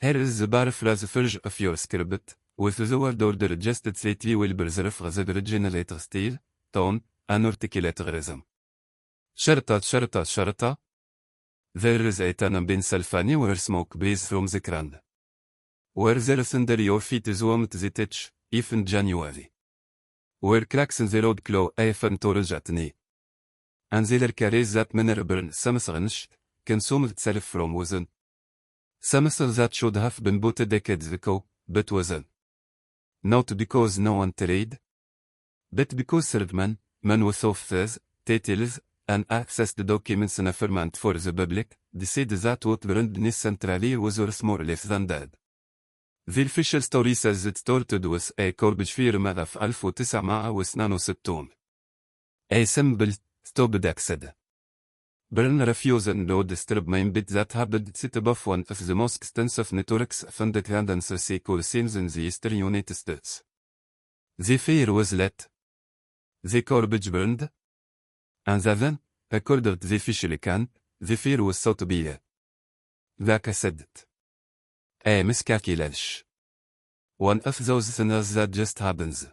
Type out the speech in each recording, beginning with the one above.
Here is the paraphrase of your script, with the word order adjusted slightly will preserve the original letter style, tone, and articulate rhythm. Sharta. There is a tunnel in Salfani where smoke breathes from the ground. Where there is under your feet is warm to the touch, even January. Where cracks in the road claw even torrent at knee. And there carries that manner burn samsranch, consumed itself from within. Something that should have been bought decades ago, but wasn't. Not because no one tried, but because third man with offices, titles, and access to documents and affirmant for the public, decided that what burned in Centralia was worth more or less than dead. The official story says it started with a garbage firma of 1969. A simple, stupid accident. Burn refused and no disturb main bit that happened sit above one of the most extensive networks of underground and circle scenes in the eastern United States. The fire was lit. The garbage burned. And then, according to the official account, the fire was thought to be like I said it. A miscalculation. One of those things that just happens.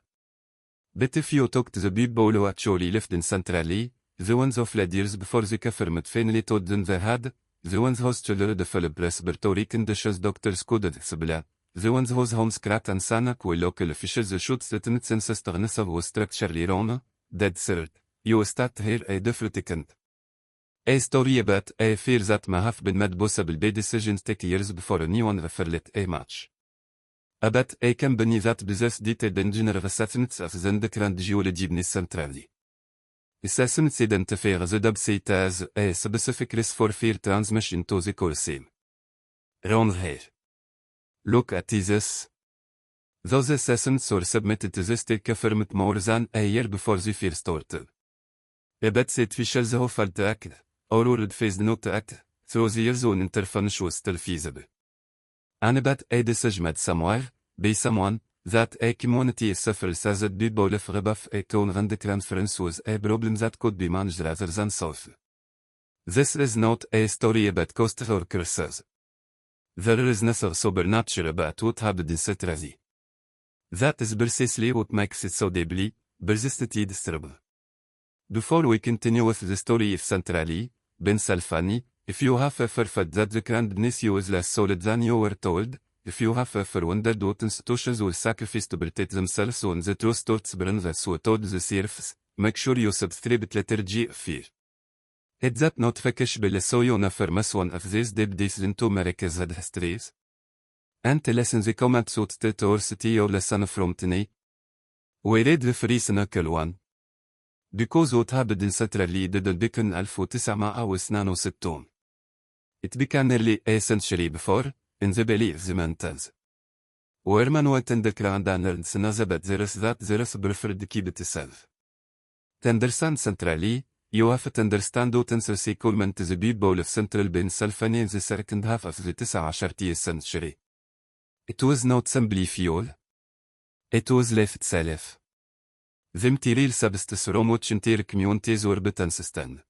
But if you talk to the people who actually lived in Centralia, the ones of led years before the government finally told them they had, the ones whose children developed respiratory conditions doctors couldn't explain, the ones whose homes cracked and sank while local officials should threaten its ancestors was structurally wrong, dead cert, you start here a different account. A story about a fear that may have been made possible by decisions taken years before a new one referred a match. About a company that possessed detailed engineer assessments of the underground geology in Centralia. Assessments identify the dubsite as a specific risk for fear transmission to the core seam. Round here. Look at this. Those assessments were submitted to the state government more than a year before the fear started. About state officials who failed to act, or were faced not to act, through the years when intervention was still feasible. And about a decision made somewhere, by someone, that a community suffers as a people live above a tone underground France was a problem that could be managed rather than solved. This is not a story about ghosts or curses. There is nothing supernatural about what happened in Centralia. That is precisely what makes it so deeply, persistently disturbing. Before we continue with the story of Centralia, Ben Salfani, if you have ever felt that the grandness you is less solid than you were told, if you have ever wondered what institutions will sacrifice to protect themselves when the truth starts burning that's what told the surface, make sure you subscribe to Liturgy of Fear. Hit that notification so you never miss one of these deep dives into America's head histories. And listen the comments what state or city you listen from tonight. We read the free cynical one. Because what happened in Centralia didn't begin 1969. It began nearly a century before, in the belly of the mountains. Where man went underground and learned about there is that there is preferred to keep it itself. To understand Centralia, you have to understand what encirclement to the people of Central Pennsylvania in the second half of the 19th century. It was not simply fuel. It was life itself. The material substance from which entire communities were built and sustained.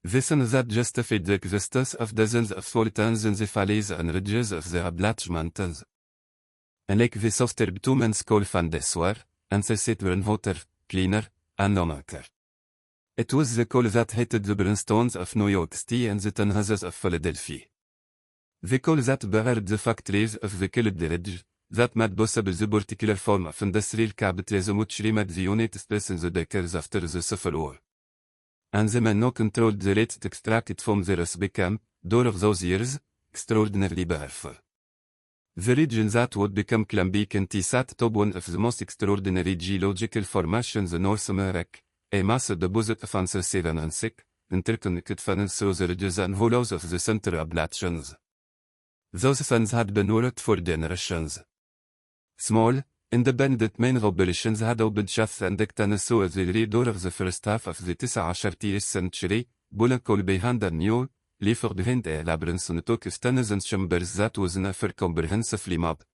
This and that justified the existence of dozens of sultans in the valleys and ridges of the Appalachian Mountains. Unlike the softer bitumen coal fandes were, and the set were water, cleaner, and non-alkali. It was the coal that heated the brownstones of New York City and the townhouses of Philadelphia. The coal that buried the factories of the Killed Ridge, that made possible the particular form of industrial capitalism which remade the United States in the decades after the Civil War. And the men who controlled the rate to extract it from the rest became, during those years, extraordinarily powerful. The region that would become Columbia County sat top one of the most extraordinary geological formations in North America, a massive deposit of answer 7 and 6, interconnected fans through the ridges and hollows of the Central Appalachians. Those fans had been worked for generations. Small, independent main operations had opened shafts and Tennessee as the leader of the first half of the 19th century, pulling coal behind a new, left behind a labyrinth of tunnels and chambers that was never comprehensively mapped.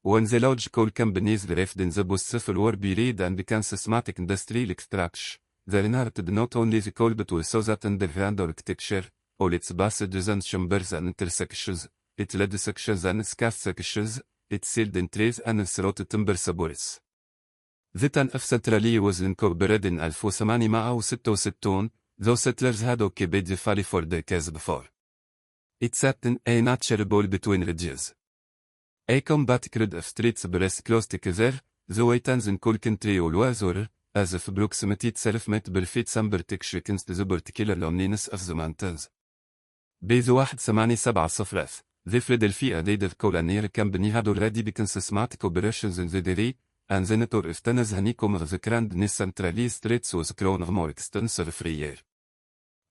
When the large coal companies left in the post-Civil War period and began systematic industrial extraction, they inherited not only the coal but also that underground architecture, all its passages and chambers and intersections, it led de sections en scarce sections, it sealed in trace en srot timber saboris. Zitan of Centralia was incorporated in 1866, though settlers had occupied the valley for decades before. It sat in a natural bowl between ridges. A combat crowd of streets breast close together, though it ends in cool country always or, as if proximity itself might benefit some protection against the particular loneliness of the mountains. بيز 1870 the Philadelphia Native Colonial Company had already begun systematic operations in the area, and the network of tunnels honeycomb of the Grand Centralia Straits was grown more extensive every year.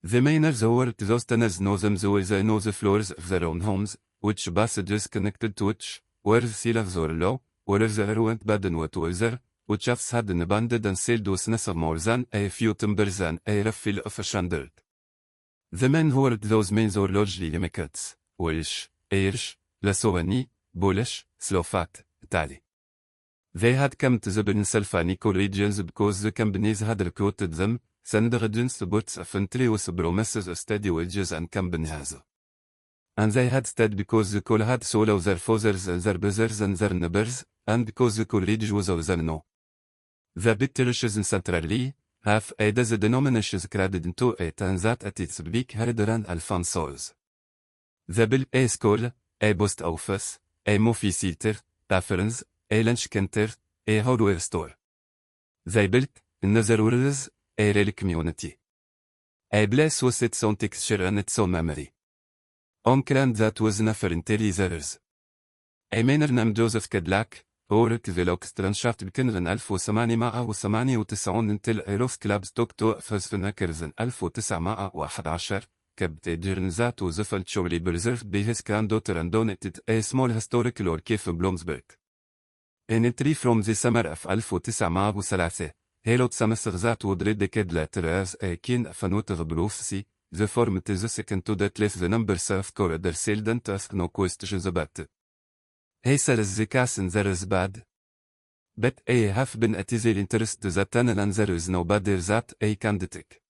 The miners who worked those tunnels know them as they know the floors of their own homes, which passages connected to which, where the seals were low, where the air went bad and wet weather, which shafts had an abandoned and sealed with nothing more than a few timbers and a rough fill of shingle. The men who worked those mines were largely immigrants, Welsh, Irish, Lithuanian, Polish, Slovak, Italian. They had come to the Pennsylvania regions because the companies had recruited them, sending against boats of entry with promises of steady wages and companies. And they had stayed because the coal had swallowed their fathers and their brothers and their neighbors, and because the coal ridge was of them no. The parishes in Centralia have a dozen denominations crowded into it, and that at its peak had around 1,000 souls. They built a school, a post office, a movie theater, taverns, a lunch counter, a hardware store. They built, in other words, a real community. A place with its own texture and its own memory. On land that was never entirely theirs. A miner named Joseph Cadillac, worked the Lockstranschaft began in 1898 until Eros Clubs took to Fosfenakers in 1911, kept a journey that was eventually preserved by his granddaughter and donated a small historical archive in Bloomsburg. In a tree from the summer of 1903, Helot semester that would read decade later as a kind of a note of prophecy, the form is the second to that left the numbers of corridors sealed and asked no questions about it. He says the casting there is bad. But I have been at their interest that tunnel and there is nobody that I can detect.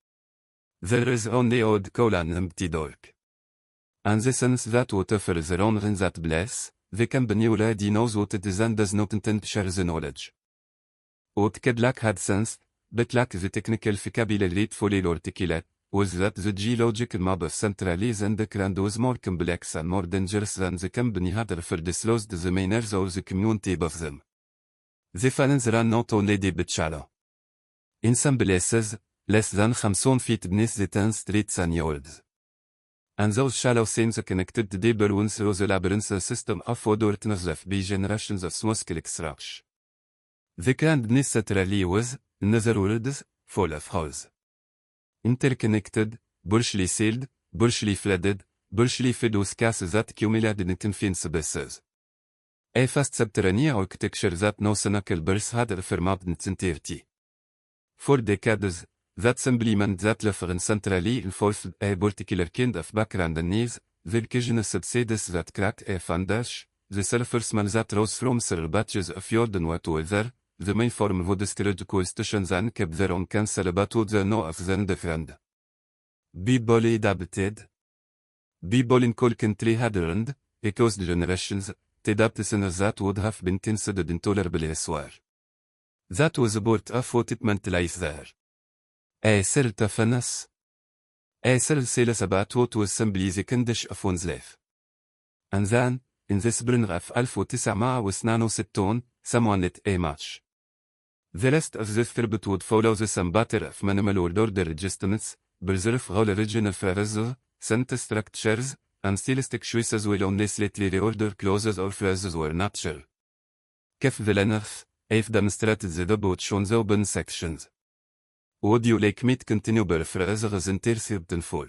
There is only old coal and empty dark. And the sense that whatever is wrong in that place, the company already knows what it is and does not intend to share the knowledge. What Cadillac had sensed, but lacked the technical vocabulary fully articulate, was that the geological map of Centralia is underground was more complex and more dangerous than the company had ever disclosed to the miners or the community above them. The fans ran not only deep but shallow. In some places, less than 50 feet beneath the 10 streets and yards. And those shallow seams connected to deeper ones through the labyrinth system of water left by generations of small extraction. The Grand Centralia was, in other words, full of holes. Interconnected, partially sealed, partially flooded, partially fed with gases that accumulated in infinite spaces. A vast subterranean architecture that no cynical birth had ever mapped in its entirety. For decades, that simply meant that life in Centralia enforced a particular kind of background and needs, the occasional subsidies that cracked a fandash, the sulfur smell that rose from several batches of fjord and wet weather, the main form would discourage questions and kept their own counsel about what they know of their different. People adapted. People in coal country had learned, across generations, to adapt sinners that would have been considered intolerable elsewhere. That was part of what it meant life there. A sort of toughness. A silence about what was simply the condition of one's life. And then, in the spring of 1969, someone lit a match. The rest of the script would follow the same pattern of minimal order adjustments, preserve all original phrases, sentence structures, and stylistic choices will only slightly reorder clauses or phrases were natural. كيف villainous, I've demonstrated the debut on the open sections. Would you like me to continue by phrases intercepted in full?